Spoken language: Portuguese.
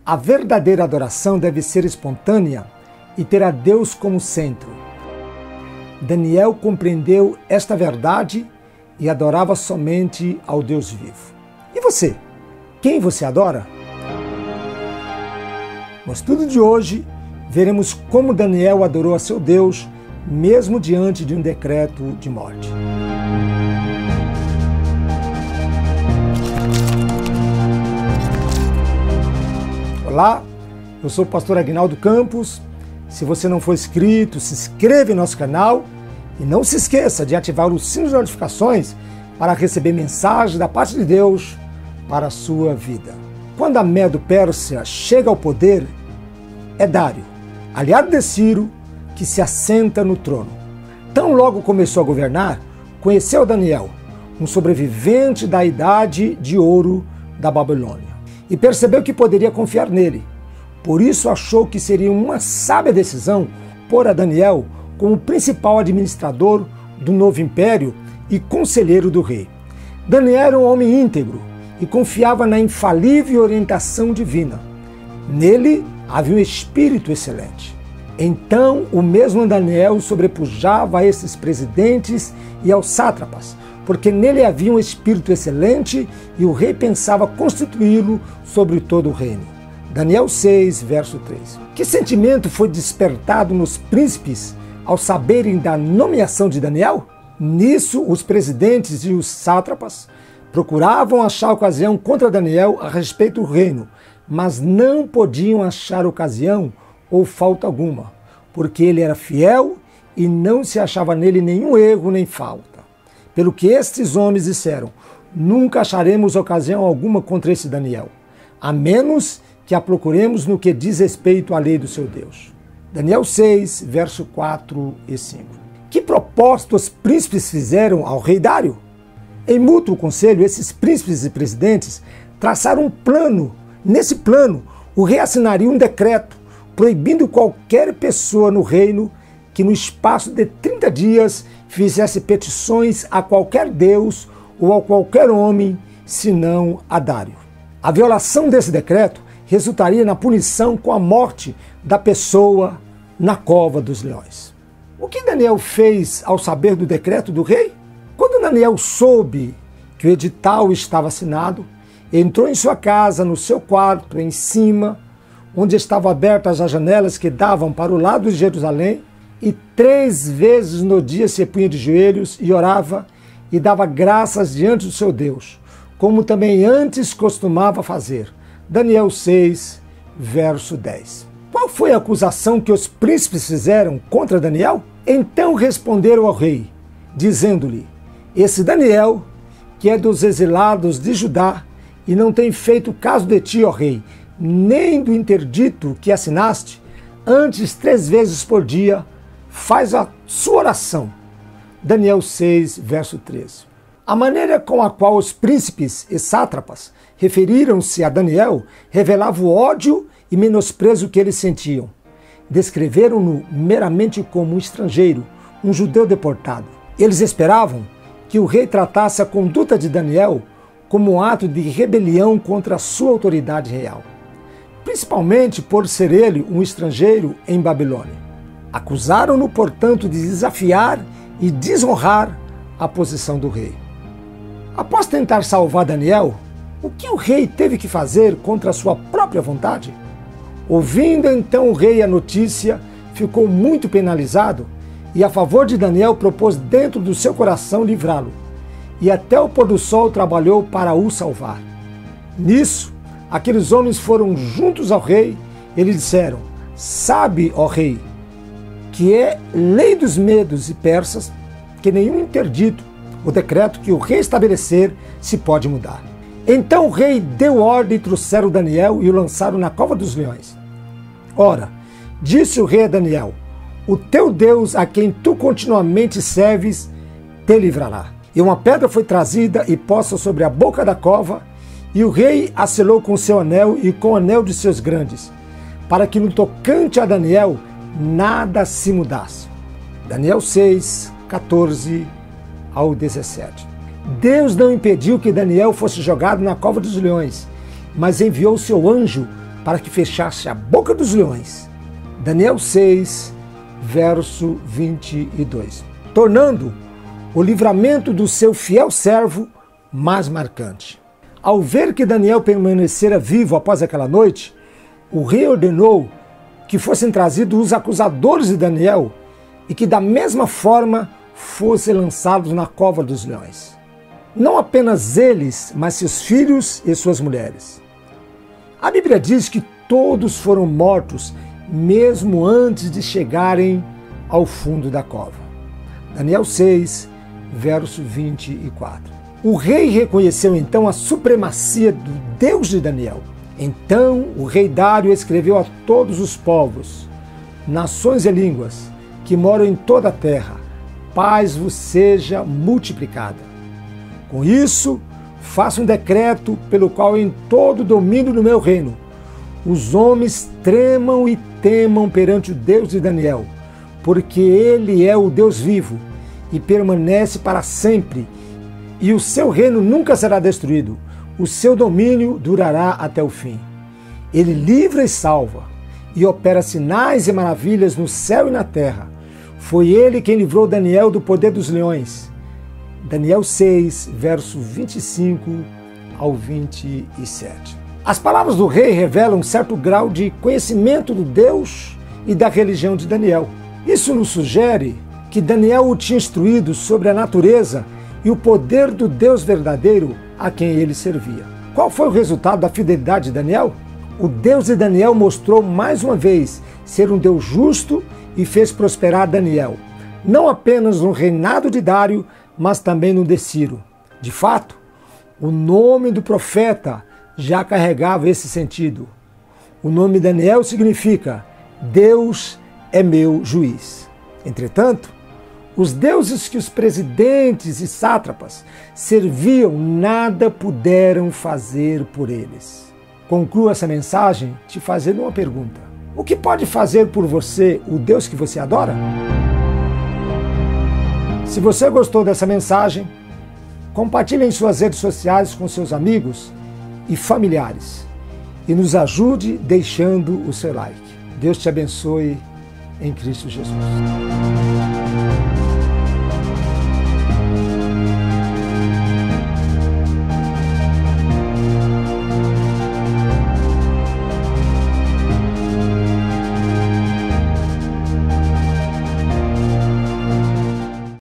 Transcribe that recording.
A verdadeira adoração deve ser espontânea e ter a Deus como centro. Daniel compreendeu esta verdade e adorava somente ao Deus vivo. E você? Quem você adora? No estudo de hoje, veremos como Daniel adorou a seu Deus, mesmo diante de um decreto de morte. Olá, eu sou o pastor Aguinaldo Campos. Se você não for inscrito, se inscreva em nosso canal e não se esqueça de ativar o sino de notificações para receber mensagens da parte de Deus para a sua vida. Quando a Medo-Pérsia chega ao poder, é Dário, aliado de Ciro, que se assenta no trono. Tão logo começou a governar, conheceu Daniel, um sobrevivente da Idade de Ouro da Babilônia, e percebeu que poderia confiar nele. Por isso achou que seria uma sábia decisão pôr a Daniel como principal administrador do novo império e conselheiro do rei. Daniel era um homem íntegro e confiava na infalível orientação divina. Nele havia um espírito excelente. Então o mesmo Daniel sobrepujava a esses presidentes e aos sátrapas, porque nele havia um espírito excelente e o rei pensava constituí-lo sobre todo o reino. Daniel 6, verso 3. Que sentimento foi despertado nos príncipes ao saberem da nomeação de Daniel? Nisso, os presidentes e os sátrapas procuravam achar ocasião contra Daniel a respeito do reino, mas não podiam achar ocasião ou falta alguma, porque ele era fiel e não se achava nele nenhum erro nem falta. Pelo que estes homens disseram, nunca acharemos ocasião alguma contra esse Daniel, a menos que a procuremos no que diz respeito à lei do seu Deus. Daniel 6, verso 4 e 5. Que proposta os príncipes fizeram ao rei Dário? Em mútuo conselho, esses príncipes e presidentes traçaram um plano. Nesse plano, o rei assinaria um decreto proibindo qualquer pessoa no reino que no espaço de 30 dias fizesse petições a qualquer deus ou a qualquer homem, senão a Dário. A violação desse decreto resultaria na punição com a morte da pessoa na cova dos leões. O que Daniel fez ao saber do decreto do rei? Quando Daniel soube que o edital estava assinado, entrou em sua casa, no seu quarto, em cima, onde estavam abertas as janelas que davam para o lado de Jerusalém, e 3 vezes no dia se punha de joelhos e orava e dava graças diante do seu Deus, como também antes costumava fazer. Daniel 6, verso 10. Qual foi a acusação que os príncipes fizeram contra Daniel? Então responderam ao rei, dizendo-lhe: esse Daniel, que é dos exilados de Judá, e não tem feito caso de ti, ó rei, nem do interdito que assinaste, antes 3 vezes por dia faz a sua oração. Daniel 6, verso 13. A maneira com a qual os príncipes e sátrapas referiram-se a Daniel revelava o ódio e menosprezo que eles sentiam. Descreveram-no meramente como um estrangeiro, um judeu deportado. Eles esperavam que o rei tratasse a conduta de Daniel como um ato de rebelião contra a sua autoridade real, principalmente por ser ele um estrangeiro em Babilônia. Acusaram-no, portanto, de desafiar e desonrar a posição do rei. Após tentar salvar Daniel, o que o rei teve que fazer contra a sua própria vontade? Ouvindo então o rei a notícia, ficou muito penalizado e a favor de Daniel propôs dentro do seu coração livrá-lo, e até o pôr do sol trabalhou para o salvar. Nisso, aqueles homens foram juntos ao rei e lhe disseram: sabe, ó rei, que é lei dos medos e persas que nenhum interdito, o decreto que o rei estabelecer, se pode mudar. Então o rei deu ordem e trouxeram Daniel e o lançaram na cova dos leões. Ora, disse o rei a Daniel: o teu Deus, a quem tu continuamente serves, te livrará. E uma pedra foi trazida e posta sobre a boca da cova, e o rei a selou com seu anel e com o anel de seus grandes, para que no tocante a Daniel nada se mudasse. Daniel 6, 14 ao 17. Deus não impediu que Daniel fosse jogado na cova dos leões, mas enviou seu anjo para que fechasse a boca dos leões. Daniel 6, verso 22. Tornando o livramento do seu fiel servo mais marcante. Ao ver que Daniel permanecera vivo após aquela noite, o rei ordenou que fossem trazidos os acusadores de Daniel e que da mesma forma fossem lançados na cova dos leões. Não apenas eles, mas seus filhos e suas mulheres. A Bíblia diz que todos foram mortos mesmo antes de chegarem ao fundo da cova. Daniel 6, verso 24. O rei reconheceu então a supremacia do Deus de Daniel. Então o rei Dário escreveu a todos os povos, nações e línguas que moram em toda a terra: paz vos seja multiplicada. Com isso, faço um decreto pelo qual em todo o domínio do meu reino os homens tremam e temam perante o Deus de Daniel, porque ele é o Deus vivo e permanece para sempre, e o seu reino nunca será destruído, o seu domínio durará até o fim. Ele livra e salva, e opera sinais e maravilhas no céu e na terra. Foi ele quem livrou Daniel do poder dos leões. Daniel 6, verso 25 ao 27. As palavras do rei revelam um certo grau de conhecimento do Deus e da religião de Daniel. Isso nos sugere que Daniel o tinha instruído sobre a natureza e o poder do Deus verdadeiro a quem ele servia. Qual foi o resultado da fidelidade de Daniel? O Deus de Daniel mostrou mais uma vez ser um Deus justo e fez prosperar Daniel, não apenas no reinado de Dário, mas também no de Ciro. De fato, o nome do profeta já carregava esse sentido. O nome Daniel significa Deus é meu juiz. Entretanto, os deuses que os presidentes e sátrapas serviam nada puderam fazer por eles. Concluo essa mensagem te fazendo uma pergunta. O que pode fazer por você o Deus que você adora? Se você gostou dessa mensagem, compartilhe em suas redes sociais com seus amigos e familiares e nos ajude deixando o seu like. Deus te abençoe em Cristo Jesus.